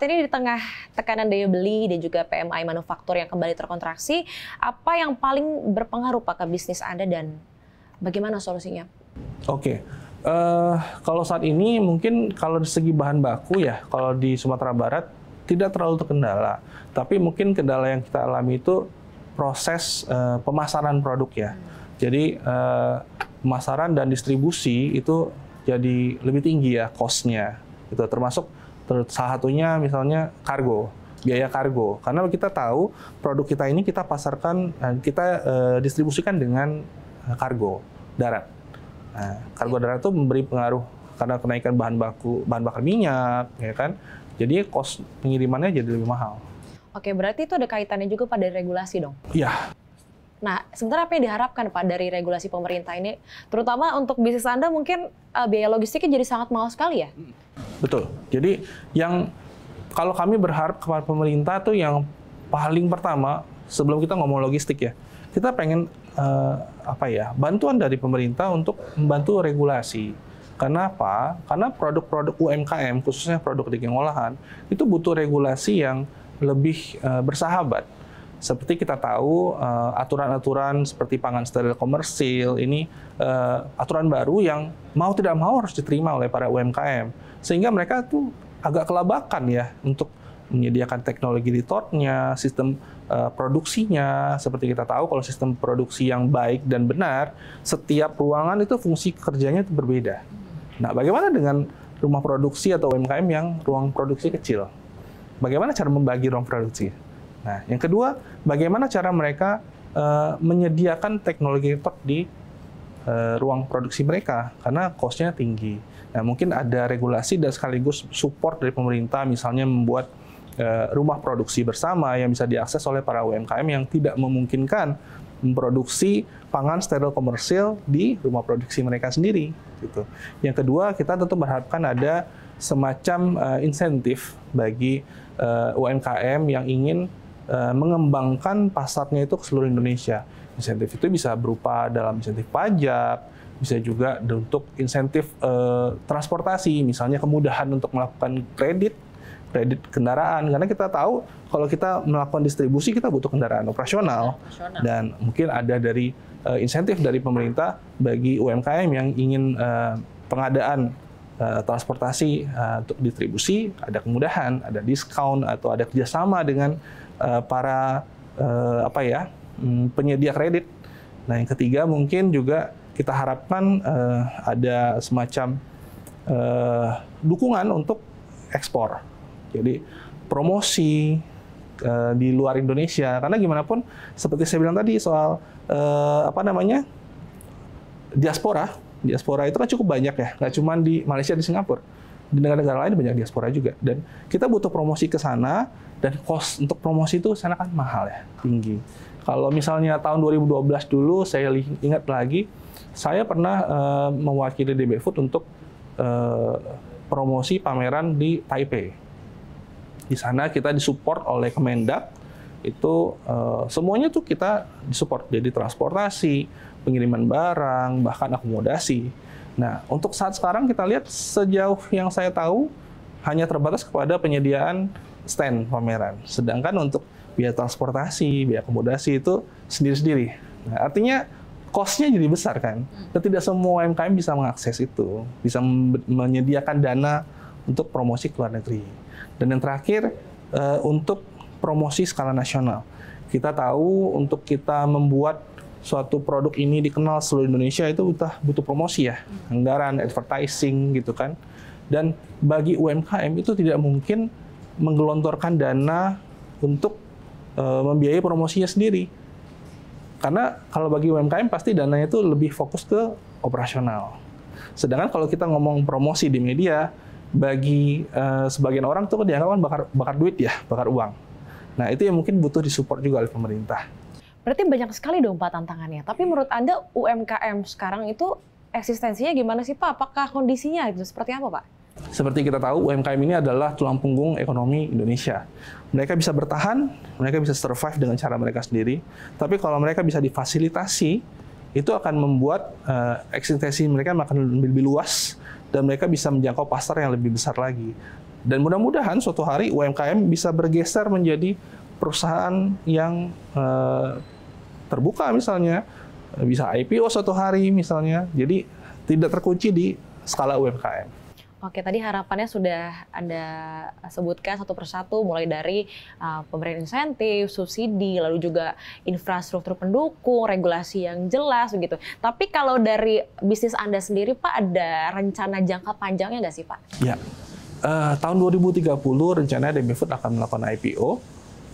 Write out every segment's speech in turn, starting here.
saat ini di tengah tekanan daya beli dan juga PMI manufaktur yang kembali terkontraksi, apa yang paling berpengaruh Pak ke bisnis Anda dan bagaimana solusinya? Oke, kalau saat ini mungkin kalau dari segi bahan baku ya, kalau di Sumatera Barat tidak terlalu terkendala. Tapi mungkin kendala yang kita alami itu proses pemasaran produk ya. Jadi pemasaran dan distribusi itu jadi lebih tinggi ya cost-nya. Itu termasuk salah satunya misalnya kargo, biaya kargo. Karena kita tahu produk kita ini kita pasarkan, kita distribusikan dengan kargo darat. Nah, kargo darat itu memberi pengaruh karena kenaikan bahan bakar minyak, ya kan. Jadi cost pengirimannya jadi lebih mahal. Oke, berarti itu ada kaitannya juga pada regulasi dong? Iya. Nah, sebenarnya apa yang diharapkan Pak dari regulasi pemerintah ini? Terutama untuk bisnis Anda mungkin biaya logistiknya jadi sangat mahal sekali ya? Betul. Jadi kalau kami berharap kepada pemerintah tuh yang paling pertama sebelum kita ngomong logistik ya, kita pengen bantuan dari pemerintah untuk membantu regulasi. Karena apa? Karena produk-produk UMKM khususnya produk daging olahan itu butuh regulasi yang lebih bersahabat. Seperti kita tahu, aturan-aturan seperti pangan steril komersil, ini aturan baru yang mau tidak mau harus diterima oleh para UMKM. Sehingga mereka tuh agak kelabakan ya untuk menyediakan teknologi retort-nya, sistem produksinya. Seperti kita tahu, kalau sistem produksi yang baik dan benar, setiap ruangan itu fungsi kerjanya itu berbeda. Nah, bagaimana dengan rumah produksi atau UMKM yang ruang produksi kecil? Bagaimana cara membagi ruang produksi? Nah, yang kedua, bagaimana cara mereka menyediakan teknologi retort di ruang produksi mereka, karena cost-nya tinggi. Nah, mungkin ada regulasi dan sekaligus support dari pemerintah, misalnya membuat rumah produksi bersama yang bisa diakses oleh para UMKM yang tidak memungkinkan memproduksi pangan steril komersil di rumah produksi mereka sendiri. Gitu. Yang kedua, kita tentu berharapkan ada semacam insentif bagi UMKM yang ingin mengembangkan pasarnya itu ke seluruh Indonesia. Insentif itu bisa berupa dalam insentif pajak, bisa juga untuk insentif transportasi, misalnya kemudahan untuk melakukan kredit kendaraan. Karena kita tahu kalau kita melakukan distribusi kita butuh kendaraan operasional. Dan mungkin ada dari insentif dari pemerintah bagi UMKM yang ingin pengadaan transportasi untuk distribusi, ada kemudahan, ada diskon atau ada kerjasama dengan para penyedia kredit. Nah, yang ketiga mungkin juga kita harapkan ada semacam dukungan untuk ekspor. Jadi promosi di luar Indonesia, karena gimana pun seperti saya bilang tadi soal diaspora itu kan cukup banyak ya, nggak cuma di Malaysia, di Singapura, di negara-negara lain banyak diaspora juga, dan kita butuh promosi ke sana, dan cost untuk promosi itu sana kan mahal ya, tinggi. Kalau misalnya tahun 2012 dulu, saya ingat lagi, saya pernah mewakili DB Food untuk promosi pameran di Taipei. Di sana kita disupport oleh Kemendak, itu semuanya tuh kita disupport, jadi transportasi, pengiriman barang, bahkan akomodasi. Nah, untuk saat sekarang kita lihat sejauh yang saya tahu hanya terbatas kepada penyediaan stand pameran. Sedangkan untuk biaya transportasi, biaya akomodasi itu sendiri-sendiri. Nah, artinya cost-nya jadi besar kan. Dan tidak semua UMKM bisa mengakses itu, bisa menyediakan dana untuk promosi ke luar negeri. Dan yang terakhir, untuk promosi skala nasional. Kita tahu untuk kita membuat suatu produk ini dikenal seluruh Indonesia itu butuh promosi ya, anggaran, advertising gitu kan. Dan bagi UMKM itu tidak mungkin menggelontorkan dana untuk membiayai promosinya sendiri. Karena kalau bagi UMKM pasti dananya itu lebih fokus ke operasional. Sedangkan kalau kita ngomong promosi di media, bagi sebagian orang tuh dianggap kan bakar duit ya, bakar uang. Nah, itu yang mungkin butuh disupport juga oleh pemerintah. Berarti banyak sekali dong Pak tantangannya. Tapi menurut Anda UMKM sekarang itu eksistensinya gimana sih Pak? Apakah kondisinya itu seperti apa Pak? Seperti kita tahu, UMKM ini adalah tulang punggung ekonomi Indonesia. Mereka bisa bertahan, mereka bisa survive dengan cara mereka sendiri. Tapi kalau mereka bisa difasilitasi, itu akan membuat eksistensi mereka akan lebih luas dan mereka bisa menjangkau pasar yang lebih besar lagi. Dan mudah-mudahan suatu hari UMKM bisa bergeser menjadi perusahaan yang terbuka misalnya, bisa IPO suatu hari misalnya. Jadi tidak terkunci di skala UMKM. Oke, tadi harapannya sudah Anda sebutkan satu persatu, mulai dari pemberian insentif, subsidi, lalu juga infrastruktur pendukung, regulasi yang jelas begitu. Tapi kalau dari bisnis Anda sendiri, Pak, ada rencana jangka panjangnya nggak sih, Pak? Ya, tahun 2030 rencananya DB Food akan melakukan IPO,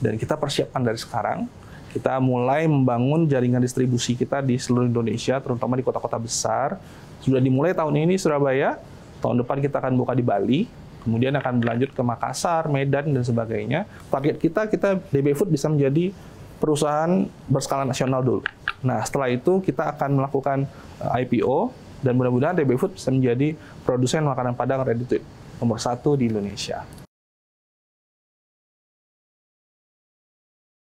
dan kita persiapkan dari sekarang. Kita mulai membangun jaringan distribusi kita di seluruh Indonesia, terutama di kota-kota besar. Sudah dimulai tahun ini Surabaya. Tahun depan kita akan buka di Bali, kemudian akan berlanjut ke Makassar, Medan, dan sebagainya. Target kita DB Food bisa menjadi perusahaan berskala nasional dulu. Nah, setelah itu kita akan melakukan IPO, dan mudah-mudahan DB Food bisa menjadi produsen makanan Padang ready to eat nomor 1 di Indonesia.